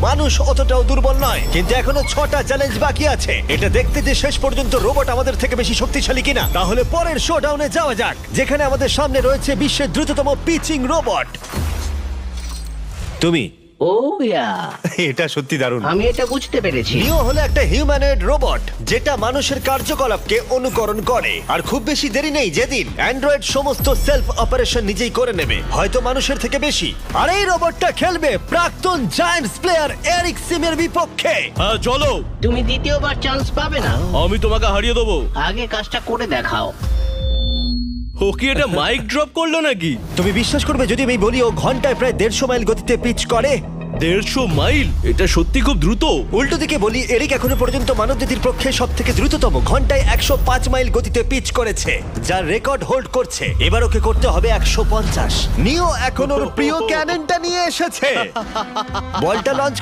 মানুষ অতটাও দুর্বল নয়, কিন্তু এখনো 6টা চ্যালেঞ্জ বাকি আছে। এটা দেখতে যে শেষ পর্যন্ত রোবট আমাদের থেকে বেশি শক্তিশালী কিনা। তাহলে পরের শোডাউনে যাওয়া যাক, যেখানে আমাদের সামনে রয়েছে বিশ্বের দ্রুততম পিচিং রোবট। তুমি ও ইয়া, এটা সত্যি দারুণ। আমি এটা বুঝতে পেরেছি। নিও হলো একটা হিউম্যানয়েড রোবট যেটা মানুষের কার্যকলাপকে অনুকরণ করে। আর খুব বেশি দেরি নেই, যেদিন অ্যান্ড্রয়েড সমস্ত সেলফ অপারেশন নিজেই করে নেবে, হয়তো মানুষের থেকে বেশি। আর এই রোবটটা খেলবে প্রাক্তন জায়ান্টস প্লেয়ার এরিক সিমের বিপক্ষে। হ্যাঁ চলো, তুমি দ্বিতীয়বার চান্স পাবে না, আমি তোমাকে হারিয়ে দেবো। আগে কাজটা করে দেখাও। ও কি এটা মাইক ড্রপ করলো নাকি? তুমি বিশ্বাস করবে যদি আমি বলি ও ঘন্টায় প্রায় 150 মাইল গতিতে পিচ করে? 150 মাইল? এটা সত্যি খুব দ্রুত। উল্টো দিকে বলি, এরিক এখনো পর্যন্ত মানবজাতির পক্ষে সব থেকে দ্রুততম ঘন্টায় 105 মাইল গতিতে পিচ করেছে, যার রেকর্ড হোল্ড করছে। এবার ওকে করতে হবে 150। নিও এখন ওর প্রিয় ক্যাননটা নিয়ে এসেছে। বলটা লঞ্চ